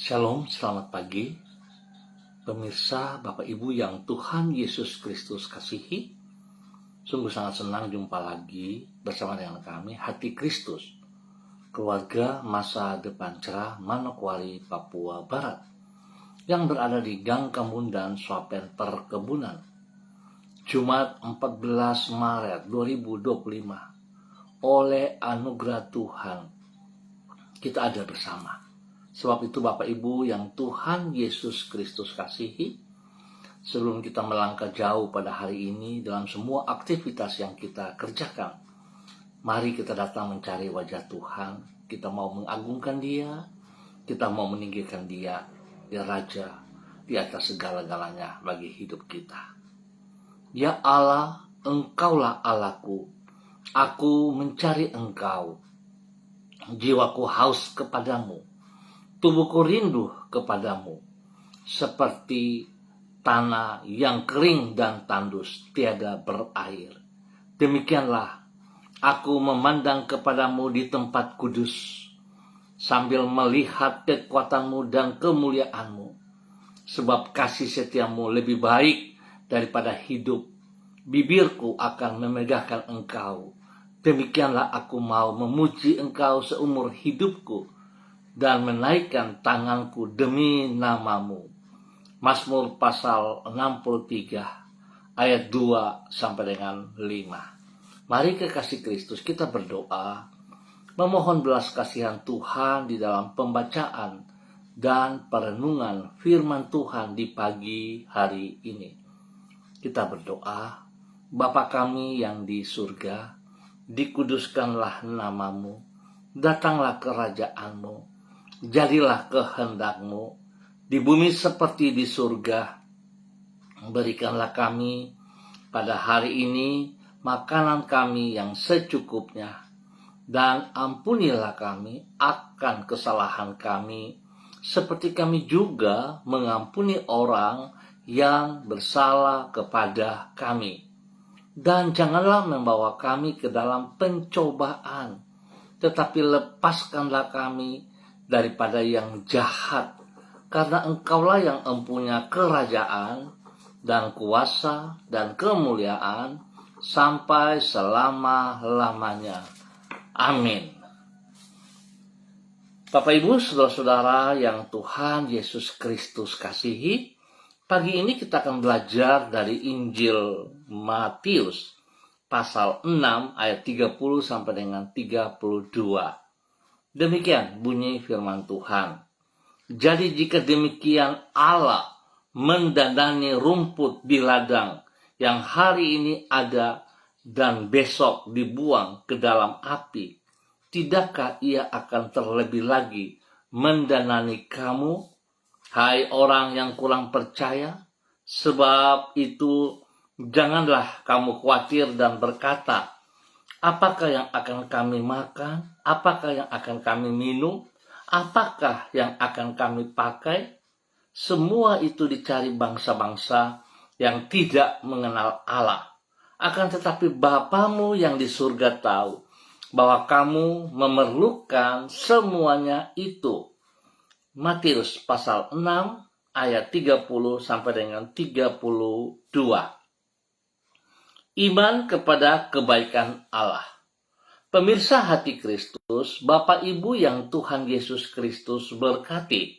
Shalom, selamat pagi. Pemirsa, Bapak Ibu yang Tuhan Yesus Kristus kasihi, sungguh sangat senang jumpa lagi bersama dengan kami, Hati Kristus, keluarga masa depan cerah Manokwari, Papua Barat, yang berada di Gang Kemundan, Swapen Perkebunan. Jumat 14 Maret 2025, oleh anugerah Tuhan, kita ada bersama. Sebab itu Bapak Ibu yang Tuhan Yesus Kristus kasihi, sebelum kita melangkah jauh pada hari ini dalam semua aktivitas yang kita kerjakan, mari kita datang mencari wajah Tuhan. Kita mau mengagungkan Dia, kita mau meninggikan Dia, Dia Raja di atas segala-galanya bagi hidup kita. Ya Allah, Engkaulah Allahku, aku mencari Engkau, jiwaku haus kepadamu, tubuhku rindu kepadamu, seperti tanah yang kering dan tandus tiada berair. Demikianlah aku memandang kepadamu di tempat kudus, sambil melihat kekuatanmu dan kemuliaanmu. Sebab kasih setiamu lebih baik daripada hidup. Bibirku akan memegahkan engkau. Demikianlah aku mau memuji engkau seumur hidupku, dan menaikkan tanganku demi namamu. Mazmur pasal 63 ayat 2 sampai dengan 5. Mari kekasih Kristus, kita berdoa memohon belas kasihan Tuhan di dalam pembacaan dan perenungan firman Tuhan di pagi hari ini. Kita berdoa, Bapa kami yang di surga, dikuduskanlah namamu, datanglah kerajaanmu, jadilah kehendakmu di bumi seperti di surga. Berikanlah kami pada hari ini makanan kami yang secukupnya, dan ampunilah kami akan kesalahan kami, seperti kami juga mengampuni orang yang bersalah kepada kami. Dan janganlah membawa kami ke dalam pencobaan, tetapi lepaskanlah kami daripada yang jahat, karena Engkaulah yang empunya kerajaan dan kuasa dan kemuliaan sampai selama-lamanya. Amin. Bapak Ibu, saudara-saudara yang Tuhan Yesus Kristus kasihi, pagi ini kita akan belajar dari Injil Matius pasal 6 ayat 30 sampai dengan 32. Demikian bunyi firman Tuhan. Jadi jika demikian Allah mendandani rumput di ladang yang hari ini ada dan besok dibuang ke dalam api, tidakkah ia akan terlebih lagi mendanani kamu, hai orang yang kurang percaya? Sebab itu janganlah kamu khawatir dan berkata, apakah yang akan kami makan? Apakah yang akan kami minum? Apakah yang akan kami pakai? Semua itu dicari bangsa-bangsa yang tidak mengenal Allah. Akan tetapi Bapamu yang di surga tahu bahwa kamu memerlukan semuanya itu. Matius pasal 6 ayat 30 sampai dengan 32. Iman kepada kebaikan Allah. Pemirsa Hati Kristus, Bapak Ibu yang Tuhan Yesus Kristus berkati,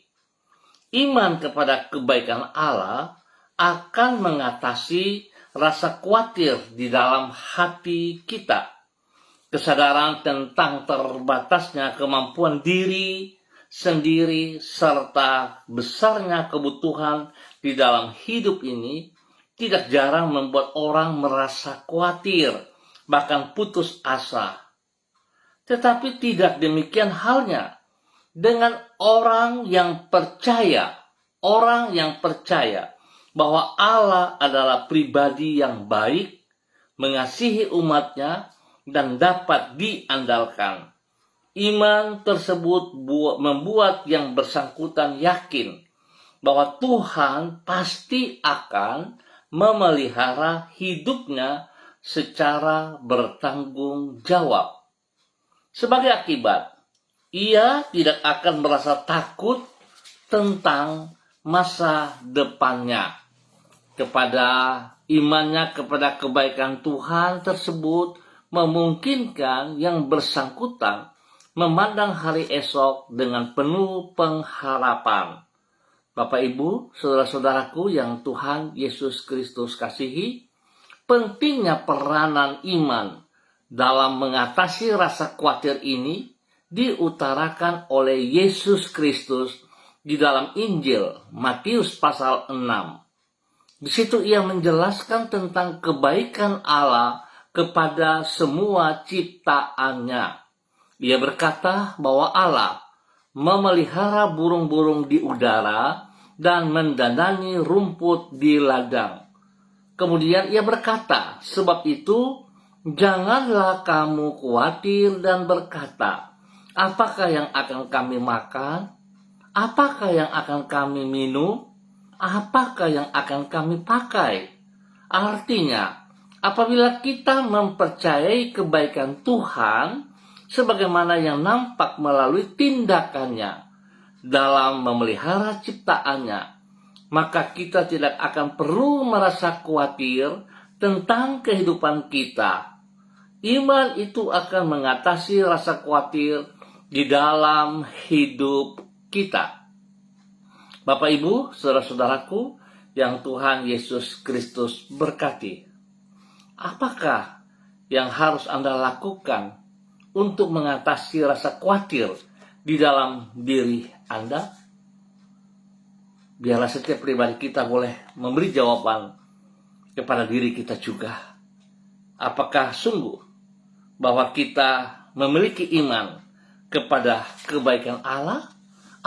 iman kepada kebaikan Allah akan mengatasi rasa khawatir di dalam hati kita. Kesadaran tentang terbatasnya kemampuan diri sendiri serta besarnya kebutuhan di dalam hidup ini tidak jarang membuat orang merasa khawatir, bahkan putus asa. Tetapi tidak demikian halnya dengan orang yang percaya bahwa Allah adalah pribadi yang baik, mengasihi umatnya, dan dapat diandalkan. Iman tersebut membuat yang bersangkutan yakin bahwa Tuhan pasti akan memelihara hidupnya secara bertanggung jawab. Sebagai akibat, ia tidak akan merasa takut tentang masa depannya. Kepada imannya kepada kebaikan Tuhan tersebut memungkinkan yang bersangkutan memandang hari esok dengan penuh pengharapan. Bapak Ibu, saudara-saudaraku yang Tuhan Yesus Kristus kasihi, pentingnya peranan iman dalam mengatasi rasa khawatir ini diutarakan oleh Yesus Kristus di dalam Injil Matius pasal 6. Di situ ia menjelaskan tentang kebaikan Allah kepada semua ciptaannya. Ia berkata bahwa Allah memelihara burung-burung di udara dan mendandani rumput di ladang. Kemudian ia berkata, sebab itu janganlah kamu khawatir dan berkata, apakah yang akan kami makan? Apakah yang akan kami minum? Apakah yang akan kami pakai? Artinya, apabila kita mempercayai kebaikan Tuhan, sebagaimana yang nampak melalui tindakannya dalam memelihara ciptaannya, maka kita tidak akan perlu merasa khawatir tentang kehidupan kita. Iman itu akan mengatasi rasa khawatir di dalam hidup kita. Bapak Ibu, saudara-saudaraku yang Tuhan Yesus Kristus berkati. Apakah yang harus Anda lakukan untuk mengatasi rasa khawatir di dalam diri Anda? Biarlah setiap pribadi kita boleh memberi jawaban kepada diri kita juga. Apakah sungguh bahwa kita memiliki iman kepada kebaikan Allah,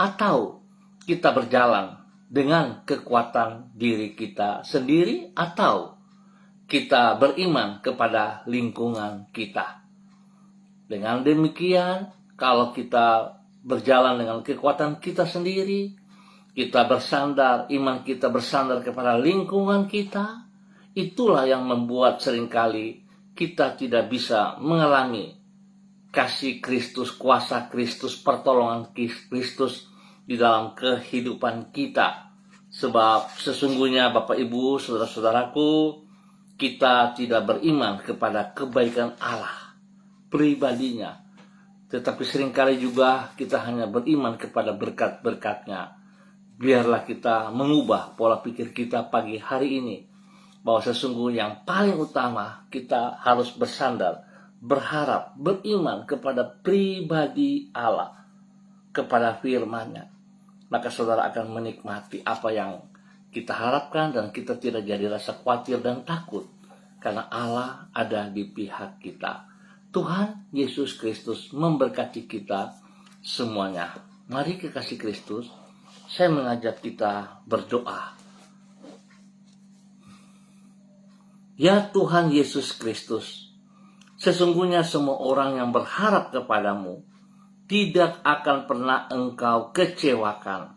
atau kita berjalan dengan kekuatan diri kita sendiri, atau kita beriman kepada lingkungan kita? Dengan demikian, kalau kita berjalan dengan kekuatan kita sendiri, kita bersandar, iman kita bersandar kepada lingkungan kita, itulah yang membuat seringkali kita tidak bisa mengalami kasih Kristus, kuasa Kristus, pertolongan Kristus di dalam kehidupan kita. Sebab sesungguhnya Bapak Ibu, saudara-saudaraku, kita tidak beriman kepada kebaikan Allah pribadinya, tetapi seringkali juga kita hanya beriman kepada berkat-berkatnya. Biarlah kita mengubah pola pikir kita pagi hari ini, bahwa sesungguhnya yang paling utama kita harus bersandar, berharap, beriman kepada pribadi Allah, kepada firman-Nya. Maka saudara akan menikmati apa yang kita harapkan dan kita tidak jadi rasa khawatir dan takut, karena Allah ada di pihak kita. Tuhan Yesus Kristus memberkati kita semuanya. Mari kekasih Kristus, saya mengajak kita berdoa. Ya Tuhan Yesus Kristus, sesungguhnya semua orang yang berharap kepadamu tidak akan pernah Engkau kecewakan.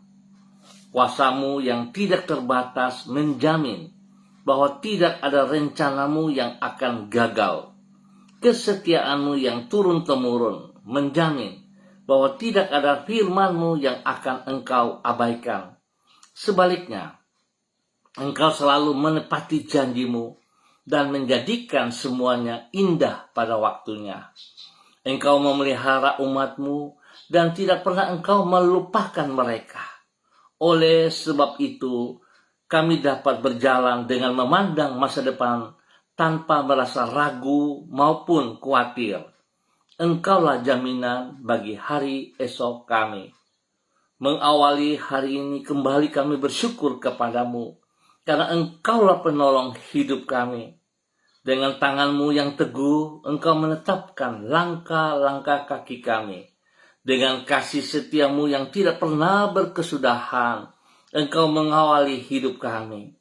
Kuasamu yang tidak terbatas menjamin bahwa tidak ada rencanamu yang akan gagal. Kesetiaanmu yang turun-temurun menjamin bahwa tidak ada firman-Mu yang akan Engkau abaikan. Sebaliknya, Engkau selalu menepati janji-Mu dan menjadikan semuanya indah pada waktunya. Engkau memelihara umat-Mu dan tidak pernah Engkau melupakan mereka. Oleh sebab itu, kami dapat berjalan dengan memandang masa depan tanpa merasa ragu maupun khawatir. Engkaulah jaminan bagi hari esok kami. Mengawali hari ini kembali kami bersyukur kepadamu, karena Engkaulah penolong hidup kami. Dengan tangan-Mu yang teguh, Engkau menetapkan langkah-langkah kaki kami. Dengan kasih setia-Mu yang tidak pernah berkesudahan, Engkau mengawali hidup kami.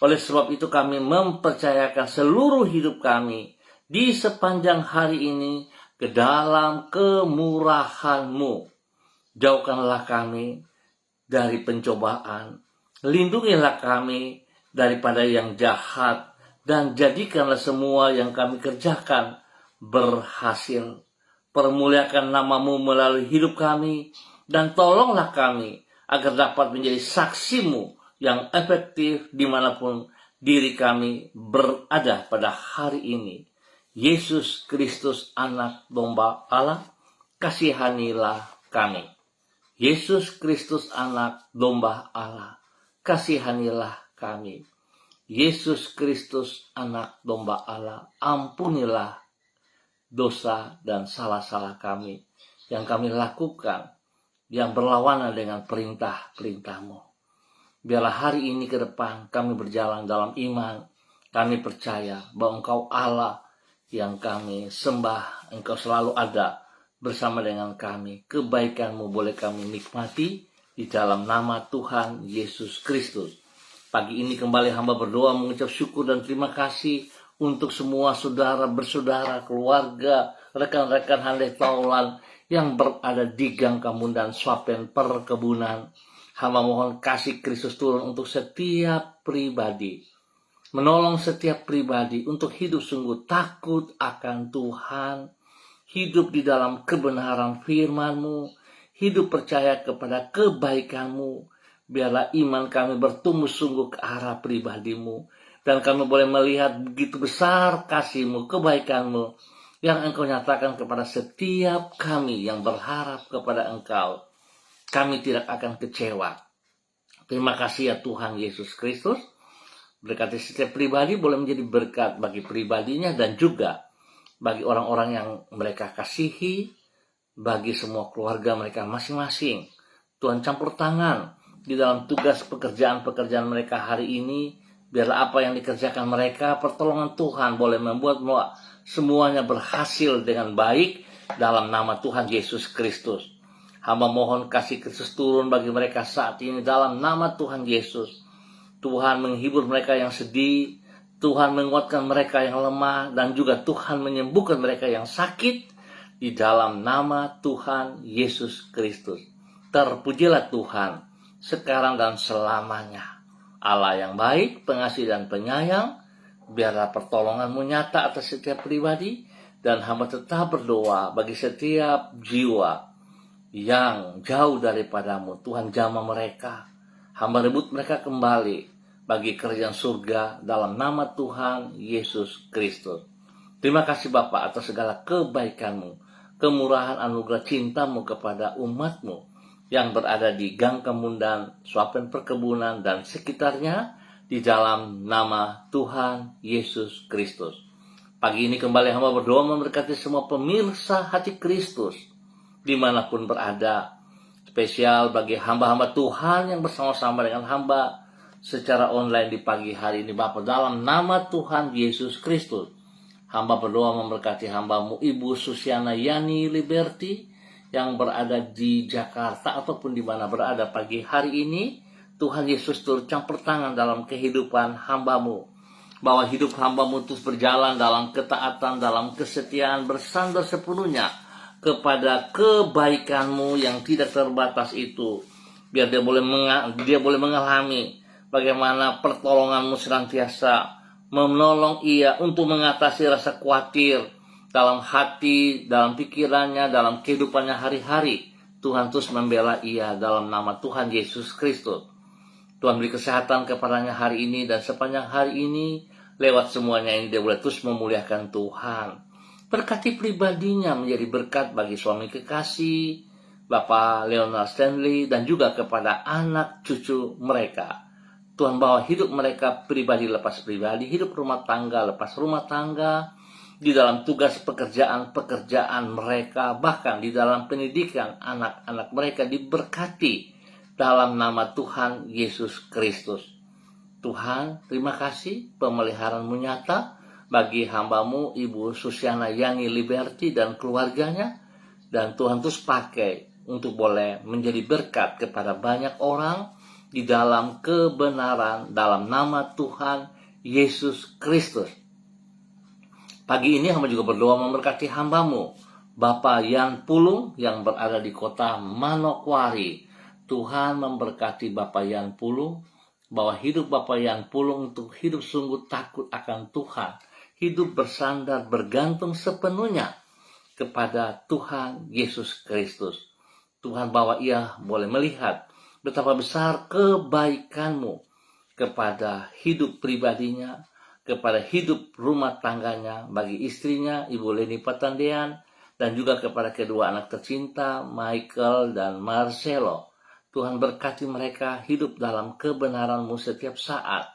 Oleh sebab itu kami mempercayakan seluruh hidup kami di sepanjang hari ini ke dalam kemurahan-Mu. Jauhkanlah kami dari pencobaan, lindungilah kami daripada yang jahat, dan jadikanlah semua yang kami kerjakan berhasil. Permuliakan nama-Mu melalui hidup kami, dan tolonglah kami agar dapat menjadi saksimu yang efektif dimanapun diri kami berada pada hari ini. Yesus Kristus, anak domba Allah, kasihanilah kami. Yesus Kristus, anak domba Allah, kasihanilah kami. Yesus Kristus, anak domba Allah, ampunilah dosa dan salah-salah kami yang kami lakukan, yang berlawanan dengan perintah-perintah-Mu. Biarlah hari ini ke depan kami berjalan dalam iman. Kami percaya bahwa Engkau Allah yang kami sembah. Engkau selalu ada bersama dengan kami. Kebaikan-Mu boleh kami nikmati di dalam nama Tuhan Yesus Kristus. Pagi ini kembali hamba berdoa mengucap syukur dan terima kasih untuk semua saudara bersaudara, keluarga, rekan-rekan handai taulan yang berada di Gang Kamundan Swapen Perkebunan. Hamba mohon kasih Kristus turun untuk setiap pribadi. Menolong setiap pribadi untuk hidup sungguh takut akan Tuhan. Hidup di dalam kebenaran firman-Mu. Hidup percaya kepada kebaikan-Mu. Biarlah iman kami bertumbuh sungguh ke arah pribadi-Mu. Dan kami boleh melihat begitu besar kasih-Mu, kebaikan-Mu. Yang Engkau nyatakan kepada setiap kami yang berharap kepada Engkau. Kami tidak akan kecewa. Terima kasih ya Tuhan Yesus Kristus. Berkati setiap pribadi boleh menjadi berkat bagi pribadinya dan juga bagi orang-orang yang mereka kasihi, bagi semua keluarga mereka masing-masing. Tuhan campur tangan di dalam tugas pekerjaan-pekerjaan mereka hari ini. Biarlah apa yang dikerjakan mereka, pertolongan Tuhan boleh membuat semuanya berhasil dengan baik dalam nama Tuhan Yesus Kristus. Hamba mohon kasih Kristus turun bagi mereka saat ini dalam nama Tuhan Yesus. Tuhan menghibur mereka yang sedih, Tuhan menguatkan mereka yang lemah, dan juga Tuhan menyembuhkan mereka yang sakit di dalam nama Tuhan Yesus Kristus. Terpujilah Tuhan sekarang dan selamanya. Allah yang baik, pengasih dan penyayang, biarlah pertolongan-Mu nyata atas setiap pribadi, dan hamba tetap berdoa bagi setiap jiwa yang jauh daripada-Mu. Tuhan jamah mereka, hamba rebut mereka kembali bagi kerajaan surga dalam nama Tuhan Yesus Kristus. Terima kasih Bapa atas segala kebaikan-Mu, kemurahan anugerah cinta-Mu kepada umat-Mu yang berada di Gang Kamundan, Swapen Perkebunan dan sekitarnya di dalam nama Tuhan Yesus Kristus. Pagi ini kembali hamba berdoa memberkati semua pemirsa hati Kristus dimanapun berada. Spesial bagi hamba-hamba Tuhan yang bersama-sama dengan hamba secara online di pagi hari ini Bapa, dalam nama Tuhan Yesus Kristus. Hamba berdoa memberkati hamba-Mu Ibu Susiana Yani Liberty yang berada di Jakarta ataupun di mana berada pagi hari ini. Tuhan Yesus turut campur tangan dalam kehidupan hamba-Mu. Bahwa hidup hamba-Mu terus berjalan dalam ketaatan, dalam kesetiaan, bersandar sepenuhnya kepada kebaikan-Mu yang tidak terbatas itu. Biar dia boleh mengalami bagaimana pertolongan-Mu senantiasa menolong ia untuk mengatasi rasa khawatir dalam hati, dalam pikirannya, dalam kehidupannya hari-hari. Tuhan terus membela ia dalam nama Tuhan Yesus Kristus. Tuhan beri kesehatan kepadanya hari ini dan sepanjang hari ini. Lewat semuanya ini dia boleh terus memuliakan Tuhan. Berkati pribadinya menjadi berkat bagi suami kekasih, Bapak Leonard Stanley, dan juga kepada anak cucu mereka. Tuhan bawa hidup mereka pribadi lepas pribadi, hidup rumah tangga lepas rumah tangga, di dalam tugas pekerjaan mereka, bahkan di dalam pendidikan anak-anak mereka diberkati dalam nama Tuhan Yesus Kristus. Tuhan, terima kasih pemeliharaan-Mu nyata bagi hamba-Mu Ibu Susiana Yani Liberty dan keluarganya, dan Tuhan terus pakai untuk boleh menjadi berkat kepada banyak orang di dalam kebenaran dalam nama Tuhan Yesus Kristus. Pagi ini hamba juga berdoa memberkati hamba-Mu Bapak Yan Pulung yang berada di kota Manokwari. Tuhan memberkati Bapak Yan Pulung, bahwa hidup Bapak Yan Pulung untuk hidup sungguh takut akan Tuhan, hidup bersandar bergantung sepenuhnya kepada Tuhan Yesus Kristus. Tuhan bawa ia boleh melihat betapa besar kebaikan-Mu kepada hidup pribadinya, kepada hidup rumah tangganya, bagi istrinya, Ibu Leni Patandean, dan juga kepada kedua anak tercinta, Michael dan Marcelo. Tuhan berkati mereka hidup dalam kebenaran-Mu setiap saat.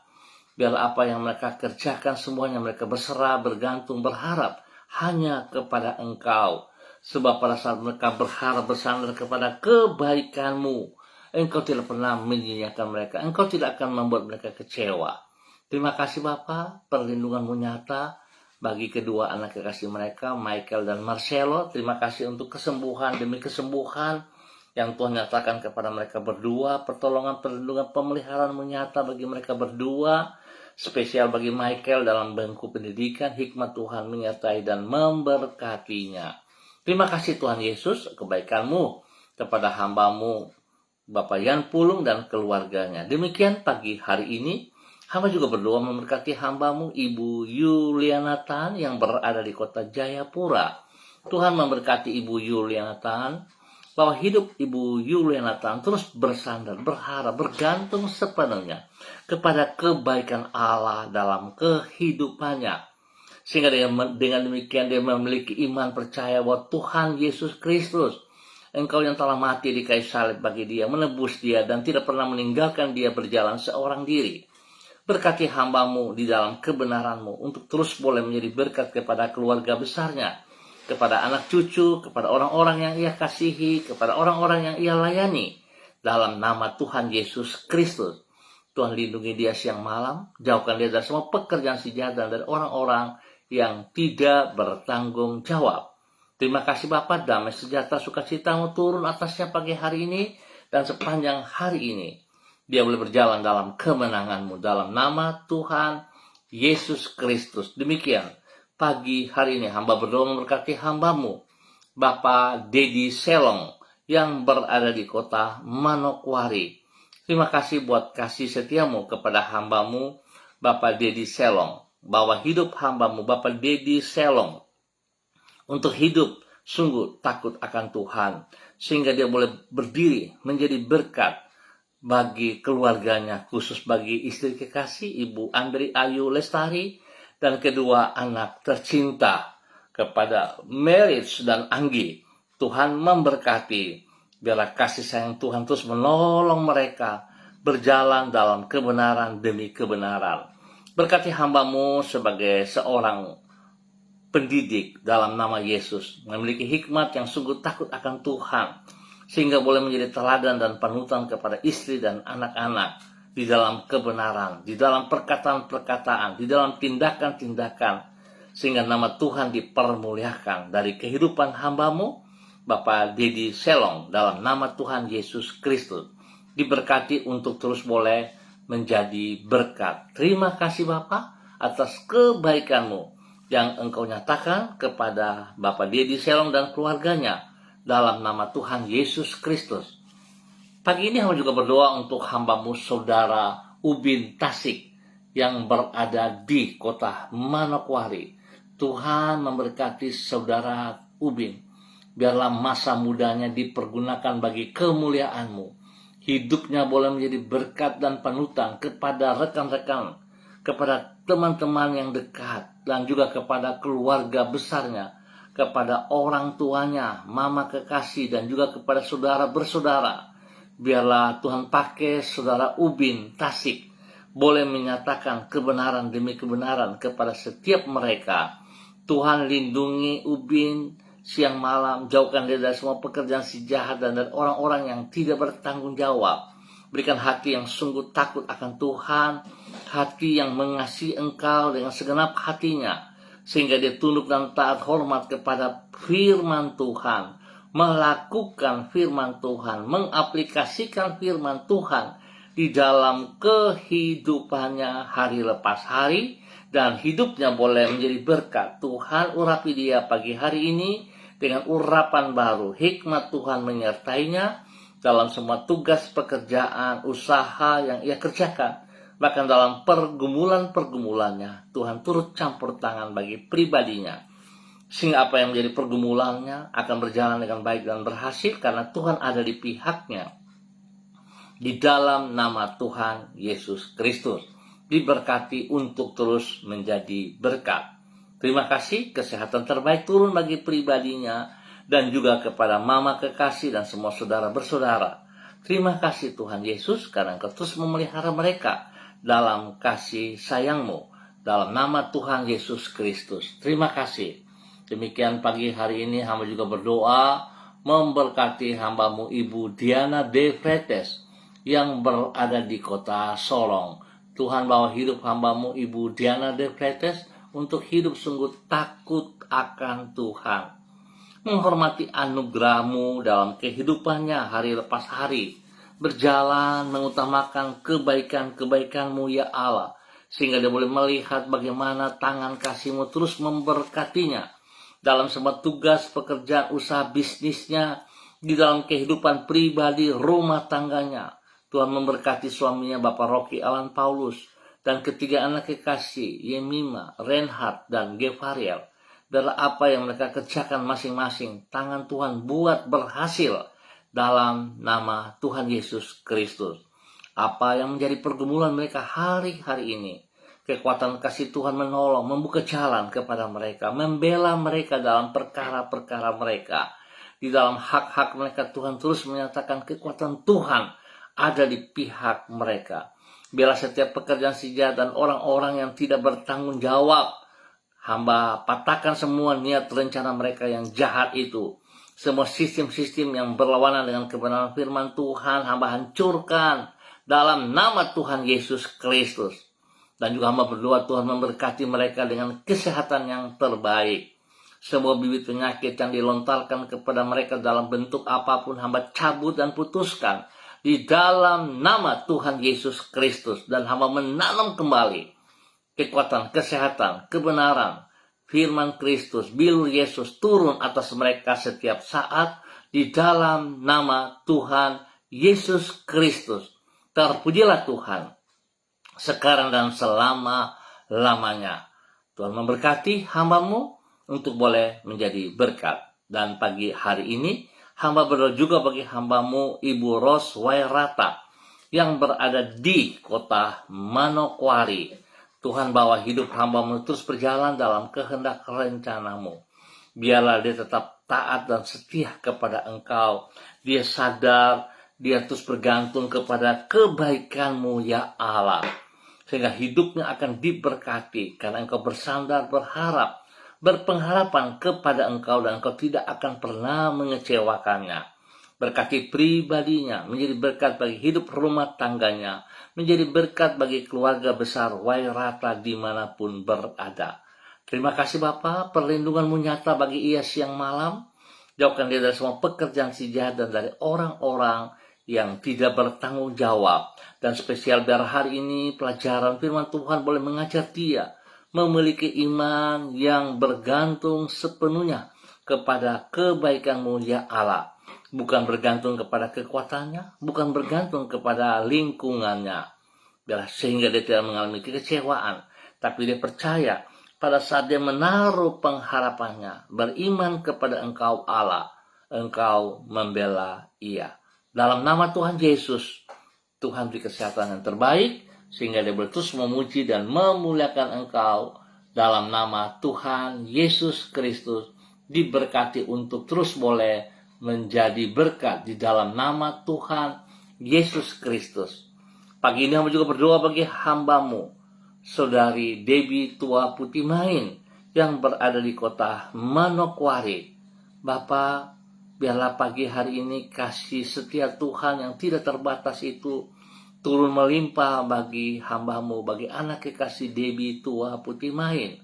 Biar apa yang mereka kerjakan semuanya mereka berserah, bergantung, berharap hanya kepada Engkau. Sebab pada saat mereka berharap bersandar kepada kebaikan-Mu, Engkau tidak pernah menyia-nyiakan mereka. Engkau tidak akan membuat mereka kecewa. Terima kasih Bapa, perlindungan-Mu nyata bagi kedua anak kekasih mereka, Michael dan Marcelo. Terima kasih untuk kesembuhan demi kesembuhan yang Tuhan nyatakan kepada mereka berdua. Pertolongan, perlindungan, pemeliharaan-Mu nyata bagi mereka berdua. Spesial bagi Michael dalam bangku pendidikan, hikmat Tuhan menyertai dan memberkatinya. Terima kasih Tuhan Yesus, kebaikan-Mu kepada hamba-Mu, Bapak Yan Pulung dan keluarganya. Demikian pagi hari ini, hamba juga berdoa memberkati hamba-Mu, Ibu Yuliana Tan yang berada di kota Jayapura. Tuhan memberkati Ibu Yuliana Tan, bahwa hidup Ibu Yuliana Tan terus bersandar, berharap, bergantung sepenuhnya kepada kebaikan Allah dalam kehidupannya. Sehingga dengan demikian dia memiliki iman percaya bahwa Tuhan Yesus Kristus, Engkau yang telah mati di kayu salib bagi dia, menebus dia dan tidak pernah meninggalkan dia berjalan seorang diri. Berkati hamba-Mu di dalam kebenaran-Mu untuk terus boleh menjadi berkat kepada keluarga besarnya, kepada anak cucu, kepada orang-orang yang ia kasihi, kepada orang-orang yang ia layani. Dalam nama Tuhan Yesus Kristus, Tuhan lindungi dia siang malam, jauhkan dia dari semua pekerjaan si jahat dan dari orang-orang yang tidak bertanggung jawab. Terima kasih Bapa, damai sejahtera sukacita-Mu turun atasnya pagi hari ini dan sepanjang hari ini. Dia boleh berjalan dalam kemenangan-Mu dalam nama Tuhan Yesus Kristus. Demikian pagi hari ini hamba berdoa memberkati hamba-Mu, Bapak Dedi Selong yang berada di kota Manokwari. Terima kasih buat kasih setia-Mu kepada hamba-Mu, Bapak Dedi Selong. Bahwa hidup hamba-Mu, Bapak Dedi Selong, untuk hidup sungguh takut akan Tuhan. Sehingga dia boleh berdiri menjadi berkat bagi keluarganya, khusus bagi istri kekasih, Ibu Andri Ayu Lestari, dan kedua anak tercinta kepada Merit dan Anggi. Tuhan memberkati. Biarlah kasih sayang Tuhan terus menolong mereka berjalan dalam kebenaran demi kebenaran. Berkati hamba-Mu sebagai seorang pendidik dalam nama Yesus, memiliki hikmat yang sungguh takut akan Tuhan, sehingga boleh menjadi teladan dan panutan kepada istri dan anak-anak di dalam kebenaran, di dalam perkataan-perkataan, di dalam tindakan-tindakan, sehingga nama Tuhan dipermuliakan dari kehidupan hamba-Mu, Bapak Dedi Selong, dalam nama Tuhan Yesus Kristus. Diberkati untuk terus boleh menjadi berkat. Terima kasih Bapak atas kebaikan-Mu yang Engkau nyatakan kepada Bapak Dedi Selong dan keluarganya dalam nama Tuhan Yesus Kristus. Pagi ini hamba juga berdoa untuk hamba-Mu Saudara Ubin Tasik yang berada di kota Manokwari. Tuhan memberkati Saudara Ubin. Biarlah masa mudanya dipergunakan bagi kemuliaan-Mu. Hidupnya boleh menjadi berkat dan panutan kepada rekan-rekan, kepada teman-teman yang dekat, dan juga kepada keluarga besarnya, kepada orang tuanya, mama kekasih, dan juga kepada saudara bersaudara. Biarlah Tuhan pakai Saudara Ubin Tasik boleh menyatakan kebenaran demi kebenaran kepada setiap mereka. Tuhan lindungi Ubin siang malam, jauhkan dia dari semua pekerjaan si jahat dan dari orang-orang yang tidak bertanggung jawab. Berikan hati yang sungguh takut akan Tuhan, hati yang mengasihi Engkau dengan segenap hatinya, sehingga dia tunduk dan taat hormat kepada firman Tuhan, melakukan firman Tuhan, mengaplikasikan firman Tuhan di dalam kehidupannya hari lepas hari, dan hidupnya boleh menjadi berkat. Tuhan urapi dia pagi hari ini dengan urapan baru, hikmat Tuhan menyertainya dalam semua tugas pekerjaan, usaha yang ia kerjakan. Bahkan dalam pergumulan-pergumulannya, Tuhan turut campur tangan bagi pribadinya. Sehingga apa yang menjadi pergumulannya akan berjalan dengan baik dan berhasil karena Tuhan ada di pihaknya. di dalam nama Tuhan Yesus Kristus. Diberkati untuk terus menjadi berkat. Terima kasih, kesehatan terbaik turun bagi pribadinya dan juga kepada mama kekasih dan semua saudara bersaudara. Terima kasih Tuhan Yesus karena Engkau terus memelihara mereka dalam kasih sayang-Mu. Dalam nama Tuhan Yesus Kristus. Terima kasih. Demikian pagi hari ini hamba juga berdoa memberkati hamba-Mu Ibu Diana De Fretes yang berada di kota Sorong. Tuhan bawa hidup hamba-Mu Ibu Diana De Fretes untuk hidup sungguh takut akan Tuhan. Menghormati anugerah-Mu dalam kehidupannya hari lepas hari. Berjalan mengutamakan kebaikan-kebaikan-Mu ya Allah. Sehingga dia boleh melihat bagaimana tangan kasih-Mu terus memberkatinya. Dalam semua tugas, pekerjaan, usaha bisnisnya. Di dalam kehidupan pribadi, rumah tangganya. Tuhan memberkati suaminya Bapak Rocky Alan Paulus dan ketiga anak kekasih Yemima, Reinhard, dan Gevariel. Dalam apa yang mereka kerjakan masing-masing, tangan Tuhan buat berhasil dalam nama Tuhan Yesus Kristus. Apa yang menjadi pergumulan mereka hari-hari ini, kekuatan kasih Tuhan menolong, membuka jalan kepada mereka, membela mereka dalam perkara-perkara mereka. Di dalam hak-hak mereka Tuhan terus menyatakan kekuatan Tuhan ada di pihak mereka. Biarlah setiap pekerjaan si jahat dan orang-orang yang tidak bertanggung jawab. Hamba patahkan semua niat rencana mereka yang jahat itu. Semua sistem-sistem yang berlawanan dengan kebenaran firman Tuhan, hamba hancurkan dalam nama Tuhan Yesus Kristus. Dan juga hamba berdoa Tuhan memberkati mereka dengan kesehatan yang terbaik. Semua bibit penyakit yang dilontarkan kepada mereka dalam bentuk apapun hamba cabut dan putuskan di dalam nama Tuhan Yesus Kristus. Dan hamba menanam kembali kekuatan, kesehatan, kebenaran, firman Kristus, bilur Yesus turun atas mereka setiap saat di dalam nama Tuhan Yesus Kristus. Terpujilah Tuhan sekarang dan selama-lamanya. Tuhan memberkati hamba-Mu untuk boleh menjadi berkat. Dan pagi hari ini hamba berdoa juga bagi hamba-Mu Ibu Ros Wairata yang berada di kota Manokwari. Tuhan bawa hidup hamba-Mu terus berjalan dalam kehendak rencana-Mu. Biarlah dia tetap taat dan setia kepada Engkau. Dia sadar, dia terus bergantung kepada kebaikan-Mu ya Allah. Sehingga hidupnya akan diberkati karena Engkau bersandar berharap, berpengharapan kepada Engkau dan Engkau tidak akan pernah mengecewakannya. Berkati pribadinya, menjadi berkat bagi hidup rumah tangganya, menjadi berkat bagi keluarga besar Wairata dimanapun berada. Terima kasih Bapa, perlindungan-Mu nyata bagi ia siang malam. Jauhkan dia dari semua pekerjaan si jahat dan dari orang-orang yang tidak bertanggung jawab. Dan spesial biar hari ini pelajaran firman Tuhan boleh mengajar dia memiliki iman yang bergantung sepenuhnya kepada kebaikan-Mu ya Allah. Bukan bergantung kepada kekuatannya, bukan bergantung kepada lingkungannya. Sehingga dia tidak mengalami kekecewaan, tapi dia percaya pada saat dia menaruh pengharapannya, beriman kepada Engkau Allah, Engkau membela ia. Dalam nama Tuhan Yesus, Tuhan beri kesehatan yang terbaik, sehingga dia boleh terus memuji dan memuliakan Engkau. Dalam nama Tuhan Yesus Kristus, diberkati untuk terus boleh menjadi berkat di dalam nama Tuhan Yesus Kristus. Pagi ini hamba juga berdoa bagi hamba-Mu, Saudari Debbie Tua Putih Main, yang berada di kota Manokwari. Bapa, biarlah pagi hari ini kasih setia Tuhan yang tidak terbatas itu turun melimpah bagi hamba-Mu, bagi anak kekasih Debbie Tua Putih Main.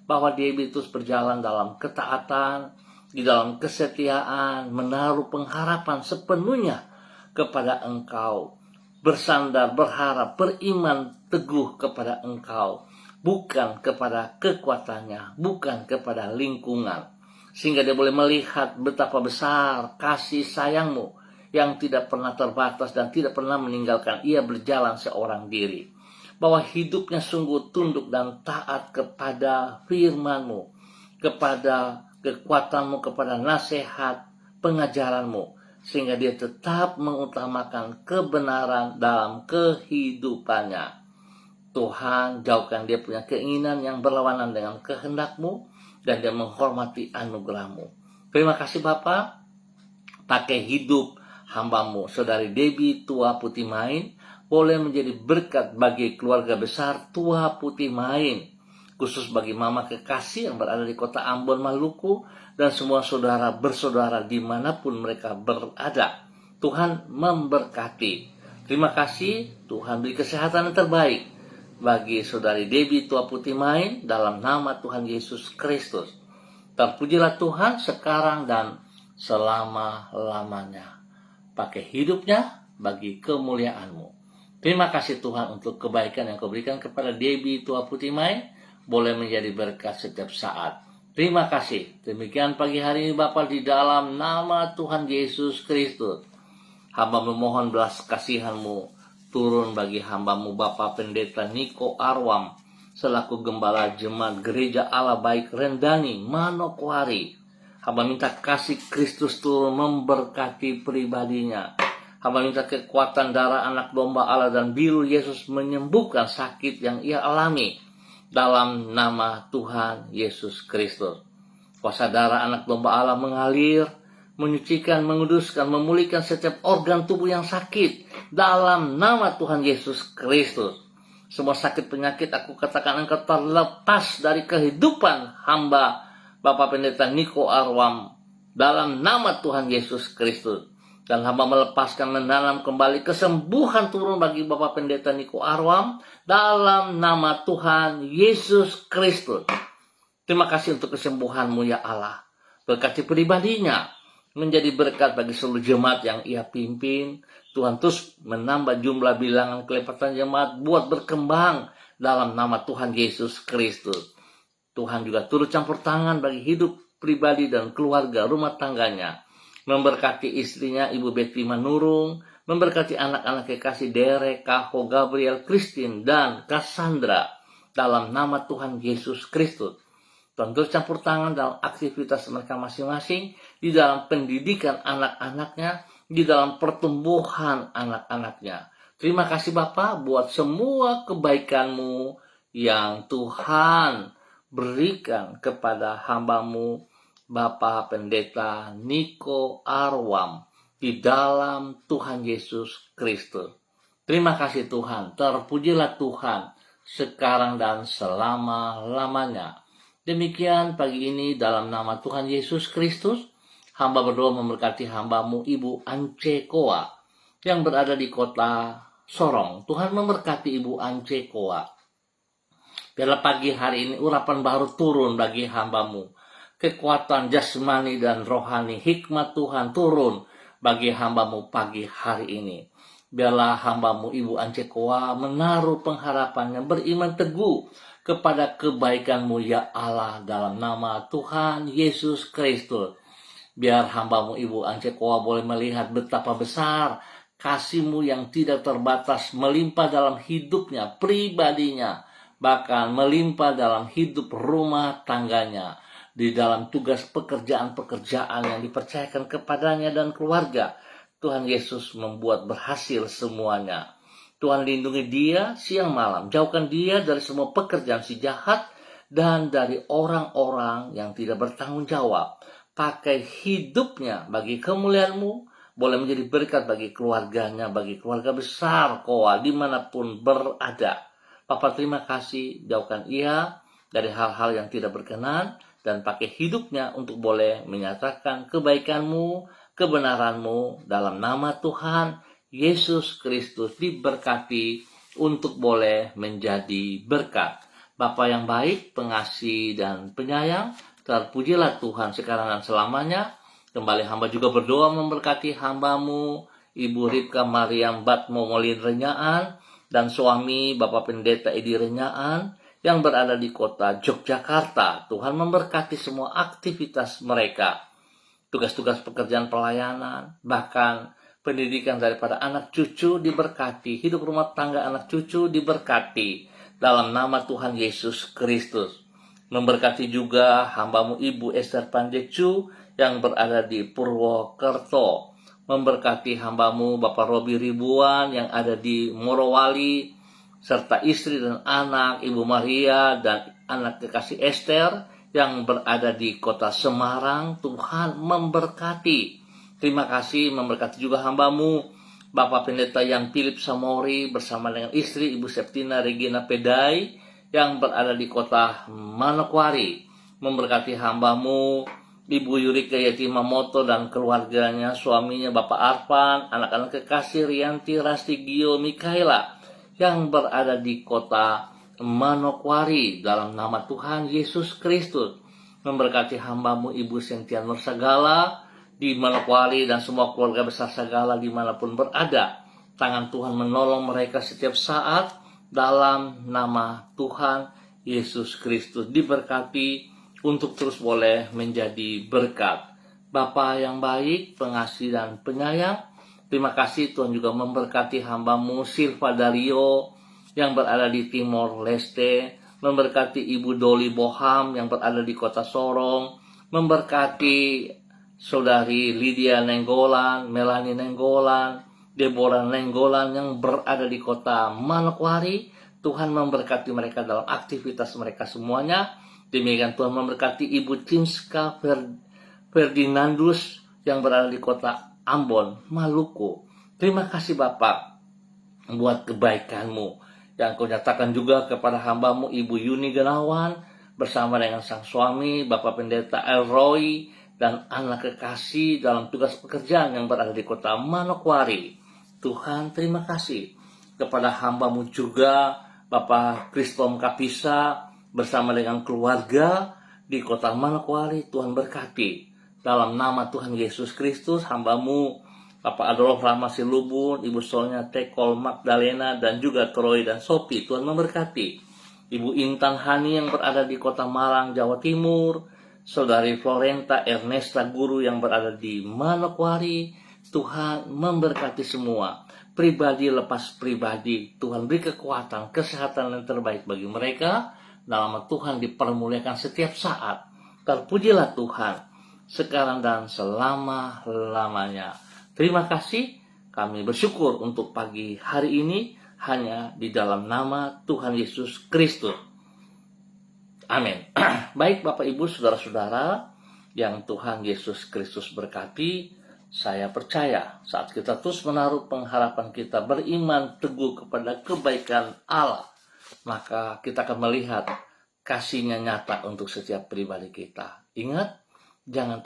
Bahwa Debbie terus berjalan dalam ketaatan, di dalam kesetiaan, menaruh pengharapan sepenuhnya kepada Engkau. Bersandar, berharap, beriman teguh kepada Engkau. Bukan kepada kekuatannya, bukan kepada lingkungan. Sehingga dia boleh melihat betapa besar kasih sayang-Mu yang tidak pernah terbatas dan tidak pernah meninggalkan ia berjalan seorang diri. Bahwa hidupnya sungguh tunduk dan taat kepada firman-Mu, kepada kekuatan-Mu, kepada nasihat pengajaran-Mu. sehingga dia tetap mengutamakan kebenaran dalam kehidupannya. Tuhan, jauhkan dia punya keinginan yang berlawanan dengan kehendak-Mu, dan dia menghormati anugerah-Mu. Terima kasih Bapa, pakai hidup hamba-Mu, Saudari Debbie Tua Putih Main, boleh menjadi berkat bagi keluarga besar Tua Putih Main, khusus bagi Mama Kekasih yang berada di kota Ambon, Maluku, dan semua saudara bersaudara dimanapun mereka berada. Tuhan memberkati. Terima kasih, Tuhan beri kesehatan yang terbaik bagi Saudari Debbie Tua Putih Main dalam nama Tuhan Yesus Kristus. Terpujilah Tuhan sekarang dan selama-lamanya. Pakai hidupnya bagi kemuliaan-Mu. Terima kasih Tuhan untuk kebaikan yang Kau berikan kepada Debbie Tua Putih Main, boleh menjadi berkat setiap saat. Terima kasih. Demikian pagi hari ini Bapa, di dalam nama Tuhan Yesus Kristus, hamba memohon belas kasihan-Mu turun bagi hamba-Mu Bapak Pendeta Niko Arwam, selaku Gembala Jemaat Gereja Allah Baik Rendani, Manokwari. Hamba minta kasih Kristus turun memberkati pribadinya. Hamba minta kekuatan darah anak domba Allah dan biru Yesus menyembuhkan sakit yang ia alami dalam nama Tuhan Yesus Kristus. Kuasa darah anak domba Allah mengalir, menyucikan, menguduskan, memulihkan setiap organ tubuh yang sakit dalam nama Tuhan Yesus Kristus. Semua sakit penyakit aku katakan engkau terlepas dari kehidupan hamba Bapak Pendeta Niko Arwam dalam nama Tuhan Yesus Kristus. Dan hamba melepaskan, menanam kembali kesembuhan turun bagi Bapak Pendeta Niko Arwam dalam nama Tuhan Yesus Kristus. Terima kasih untuk kesembuhan-Mu ya Allah. Berkati pribadinya, menjadi berkat bagi seluruh jemaat yang ia pimpin. Tuhan terus menambah jumlah bilangan kelepatan jemaat buat berkembang dalam nama Tuhan Yesus Kristus. Tuhan juga turut campur tangan bagi hidup pribadi dan keluarga rumah tangganya. Memberkati istrinya Ibu Betty Manurung, memberkati anak-anak kekasih Derek, Kaho, Gabriel, Christine, dan Cassandra dalam nama Tuhan Yesus Kristus. Tuhan terus campur tangan dalam aktivitas mereka masing-masing, di dalam pendidikan anak-anaknya, di dalam pertumbuhan anak-anaknya. Terima kasih Bapa buat semua kebaikan-Mu yang Tuhan berikan kepada hamba-Mu Bapak Pendeta Niko Arwam di dalam Tuhan Yesus Kristus. Terima kasih Tuhan, terpujilah Tuhan sekarang dan selama-lamanya. Demikian pagi ini dalam nama Tuhan Yesus Kristus, hamba berdoa memberkati hamba-Mu Ibu Ance Koa yang berada di kota Sorong. Tuhan memberkati Ibu Ance Koa. Biarlah pagi hari ini urapan baru turun bagi hamba-Mu. Kekuatan jasmani dan rohani, hikmat Tuhan turun bagi hamba-Mu pagi hari ini. Biarlah hamba-Mu Ibu Ance Koa menaruh pengharapannya, beriman teguh kepada kebaikan-Mu ya Allah dalam nama Tuhan Yesus Kristus. Biar hamba-Mu Ibu Ance Koa boleh melihat betapa besar kasih-Mu yang tidak terbatas melimpah dalam hidupnya, pribadinya, bahkan melimpah dalam hidup rumah tangganya, di dalam tugas pekerjaan-pekerjaan yang dipercayakan kepadanya dan keluarga. Tuhan Yesus membuat berhasil semuanya. Tuhan lindungi dia siang malam, jauhkan dia dari semua pekerjaan si jahat dan dari orang-orang yang tidak bertanggung jawab. Pakai hidupnya bagi kemuliaan-Mu, boleh menjadi berkat bagi keluarganya, bagi keluarga besar Koa dimanapun berada. Papa terima kasih, jauhkan ia dari hal-hal yang tidak berkenan, dan pakai hidupnya untuk boleh menyatakan kebaikan-Mu, kebenaran-Mu dalam nama Tuhan Yesus Kristus. Diberkati untuk boleh menjadi berkat. Bapa yang baik, pengasih dan penyayang, terpujilah Tuhan sekarang dan selamanya. Kembali hamba juga berdoa memberkati hamba-Mu Ibu Ripka Mariam Batmo Molin Renyaan dan suami Bapak Pendeta Edi Renyaan yang berada di kota Yogyakarta. Tuhan memberkati semua aktivitas mereka, tugas-tugas pekerjaan pelayanan, bahkan pendidikan daripada anak cucu diberkati, hidup rumah tangga anak cucu diberkati dalam nama Tuhan Yesus Kristus. Memberkati juga hamba-Mu Ibu Esther Pandecu yang berada di Purwokerto. memberkati hambamu Bapak Robi Ribuan yang ada di Morowali, serta istri dan anak Ibu Maria dan anak kekasih Esther yang berada di kota Semarang. Tuhan memberkati. Terima kasih, memberkati juga hambamu Bapak Pendeta yang Philip Samori bersama dengan istri Ibu Septina Regina Pedai yang berada di kota Manokwari. Memberkati hambamu Ibu Yurika Yatimamoto dan keluarganya, suaminya Bapak Arfan, anak-anak kekasih Rianti, Rasti, Gio, Mikaela yang berada di kota Manokwari dalam nama Tuhan Yesus Kristus. Memberkati hambamu Ibu Sentia Nur Sagala di Manokwari dan semua keluarga besar Sagala dimanapun berada. Tangan Tuhan menolong mereka setiap saat dalam nama Tuhan Yesus Kristus. Diberkati untuk terus boleh menjadi berkat. Bapa yang baik, pengasih dan penyayang, terima kasih Tuhan juga memberkati hambamu Silva Dario yang berada di Timor Leste, memberkati Ibu Doli Boham yang berada di kota Sorong, memberkati Saudari Lydia Nenggolan, Melanie Nenggolan, Deborah Nenggolan yang berada di kota Manokwari. Tuhan memberkati mereka dalam aktivitas mereka semuanya. Demikian Tuhan memberkati Ibu Cinska Ferdinandus yang berada di kota Ambon, Maluku. Terima kasih Bapak buat kebaikan-Mu yang Kau nyatakan juga kepada hambamu Ibu Yuni Gunawan bersama dengan sang suami Bapak Pendeta Elroy dan anak kekasih dalam tugas pekerjaan yang berada di kota Manokwari. Tuhan terima kasih kepada hambamu juga Bapak Kristom Kapisa bersama dengan keluarga di kota Manokwari. Tuhan berkati. Dalam nama Tuhan Yesus Kristus, hambamu Bapak Adolf Rama Silubun, Ibu Sonya Tekol Magdalena, dan juga Troy dan Sophie. Tuhan memberkati. Ibu Intan Hani yang berada di kota Malang, Jawa Timur. Saudari Florenta Ernesta Guru yang berada di Manokwari. Tuhan memberkati semua. Pribadi lepas pribadi. Tuhan beri kekuatan, kesehatan yang terbaik bagi mereka. Nama Tuhan dipermuliakan setiap saat. Terpujilah Tuhan sekarang dan selama-lamanya. Terima kasih. Kami bersyukur untuk pagi hari ini hanya di dalam nama Tuhan Yesus Kristus. Amin. Baik Bapak Ibu Saudara-saudara yang Tuhan Yesus Kristus berkati, saya percaya saat kita terus menaruh pengharapan kita beriman teguh kepada kebaikan Allah, maka kita akan melihat kasih-Nya nyata untuk setiap pribadi kita. Ingat, jangan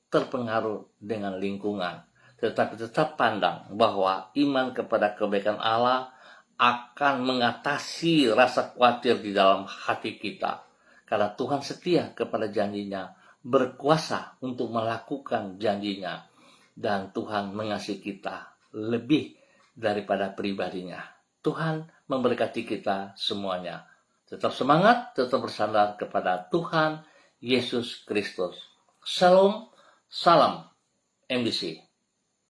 terpengaruh dengan lingkungan, tetapi tetap pandang bahwa iman kepada kebaikan Allah akan mengatasi rasa khawatir di dalam hati kita. Karena Tuhan setia kepada janji-Nya, berkuasa untuk melakukan janji-Nya, dan Tuhan mengasihi kita lebih daripada pribadinya. Tuhan memberkati kita semuanya. Tetap semangat, tetap bersandar kepada Tuhan Yesus Kristus. Shalom, salam MBC.